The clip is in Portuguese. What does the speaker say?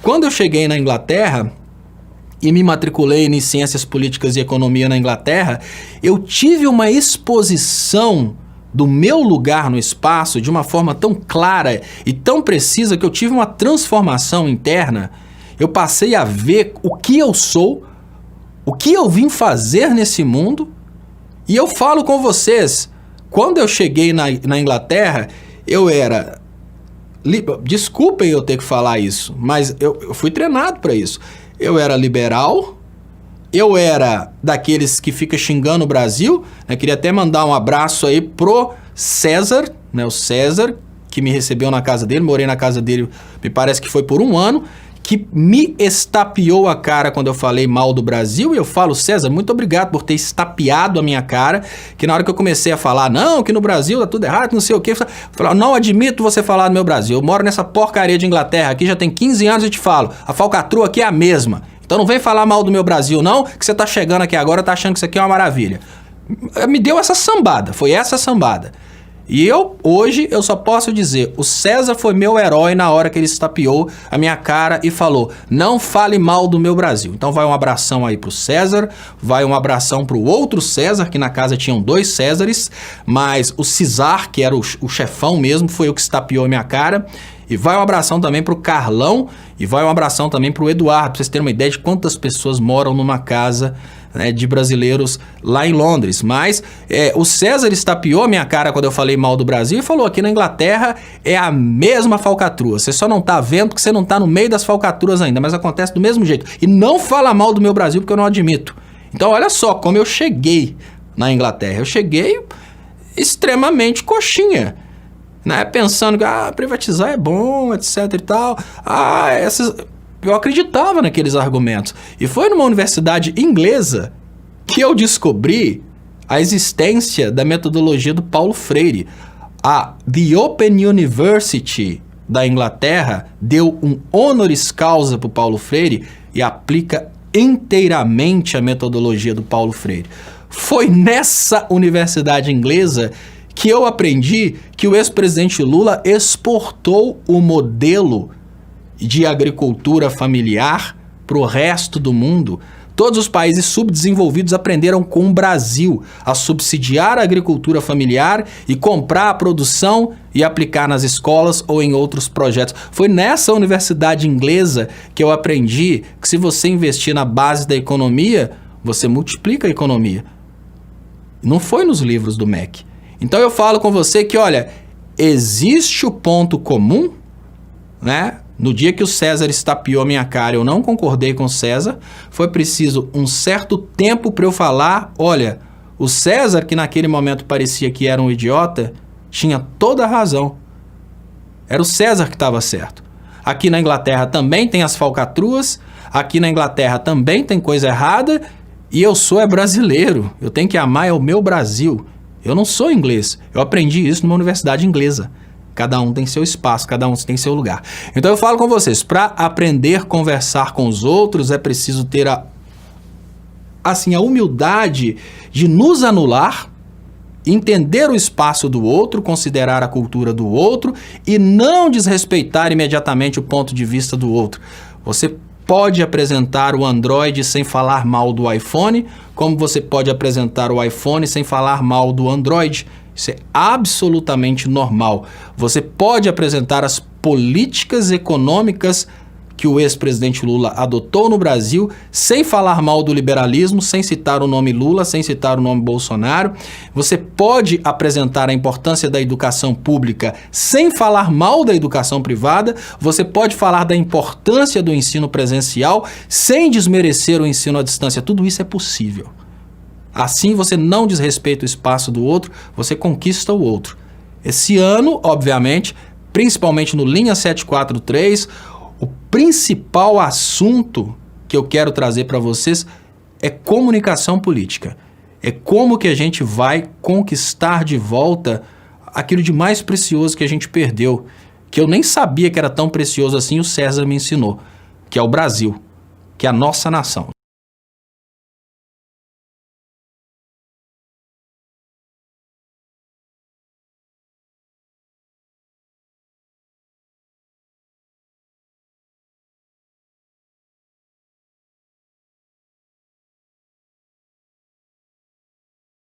Quando eu cheguei na Inglaterra e me matriculei em Ciências Políticas e Economia na Inglaterra, eu tive uma exposição do meu lugar no espaço de uma forma tão clara e tão precisa que eu tive uma transformação interna. Eu passei a ver o que eu sou, o que eu vim fazer nesse mundo. E eu falo com vocês, quando eu cheguei na Inglaterra, eu era... Desculpem eu ter que falar isso, mas eu fui treinado para isso. Eu era liberal, eu era daqueles que fica xingando o Brasil, né? Queria até mandar um abraço aí pro César, né? O César, que me recebeu na casa dele, morei na casa dele, me parece que foi por 1 ano, que me estapeou a cara quando eu falei mal do Brasil, e eu falo, César, muito obrigado por ter estapeado a minha cara, que na hora que eu comecei a falar, não, que no Brasil tá tudo errado, não sei o quê, eu falei, não admito você falar do meu Brasil, eu moro nessa porcaria de Inglaterra aqui, já tem 15 anos e te falo, a falcatrua aqui é a mesma, então não vem falar mal do meu Brasil não, que você tá chegando aqui agora, tá achando que isso aqui é uma maravilha. Me deu essa sambada, foi essa sambada. E hoje, eu só posso dizer, o César foi meu herói na hora que ele estapeou a minha cara e falou, não fale mal do meu Brasil. Então vai um abração aí pro César, vai um abração pro outro César, que na casa tinham 2 Césares, mas o Cisar, que era o chefão mesmo, foi o que estapeou a minha cara. E vai um abração também pro Carlão e vai um abração também pro Eduardo, pra vocês terem uma ideia de quantas pessoas moram numa casa, né, de brasileiros lá em Londres. Mas o César estapeou a minha cara quando eu falei mal do Brasil e falou, aqui na Inglaterra é a mesma falcatrua. Você só não tá vendo porque você não tá no meio das falcatruas ainda, mas acontece do mesmo jeito. E não fala mal do meu Brasil porque eu não admito. Então olha só como eu cheguei na Inglaterra. Eu cheguei extremamente coxinha, né? Pensando que privatizar é bom, etc e tal. Eu acreditava naqueles argumentos. E foi numa universidade inglesa que eu descobri a existência da metodologia do Paulo Freire. A The Open University da Inglaterra deu um honoris causa para o Paulo Freire e aplica inteiramente a metodologia do Paulo Freire. Foi nessa universidade inglesa que eu aprendi que o ex-presidente Lula exportou o modelo de agricultura familiar para o resto do mundo. Todos os países subdesenvolvidos aprenderam com o Brasil a subsidiar a agricultura familiar e comprar a produção e aplicar nas escolas ou em outros projetos. Foi nessa universidade inglesa que eu aprendi que se você investir na base da economia, você multiplica a economia. Não foi nos livros do MEC. Então eu falo com você que, olha, existe o ponto comum, né? No dia que o César estapeou a minha cara, eu não concordei com o César. Foi preciso um certo tempo para eu falar, olha, o César, que naquele momento parecia que era um idiota, tinha toda a razão. Era o César que estava certo. Aqui na Inglaterra também tem as falcatruas, aqui na Inglaterra também tem coisa errada, e eu sou brasileiro, eu tenho que amar o meu Brasil. Eu não sou inglês, eu aprendi isso numa universidade inglesa. Cada um tem seu espaço, cada um tem seu lugar. Então eu falo com vocês, para aprender a conversar com os outros é preciso ter a humildade de nos anular, entender o espaço do outro, considerar a cultura do outro e não desrespeitar imediatamente o ponto de vista do outro. Você pode apresentar o Android sem falar mal do iPhone, como você pode apresentar o iPhone sem falar mal do Android. Isso é absolutamente normal. Você pode apresentar as políticas econômicas que o ex-presidente Lula adotou no Brasil, sem falar mal do liberalismo, sem citar o nome Lula, sem citar o nome Bolsonaro. Você pode apresentar a importância da educação pública sem falar mal da educação privada. Você pode falar da importância do ensino presencial sem desmerecer o ensino à distância. Tudo isso é possível. Assim você não desrespeita o espaço do outro, você conquista o outro. Esse ano, obviamente, principalmente no Linha 743, o principal assunto que eu quero trazer para vocês é comunicação política. É como que a gente vai conquistar de volta aquilo de mais precioso que a gente perdeu, que eu nem sabia que era tão precioso assim, o César me ensinou, que é o Brasil, que é a nossa nação.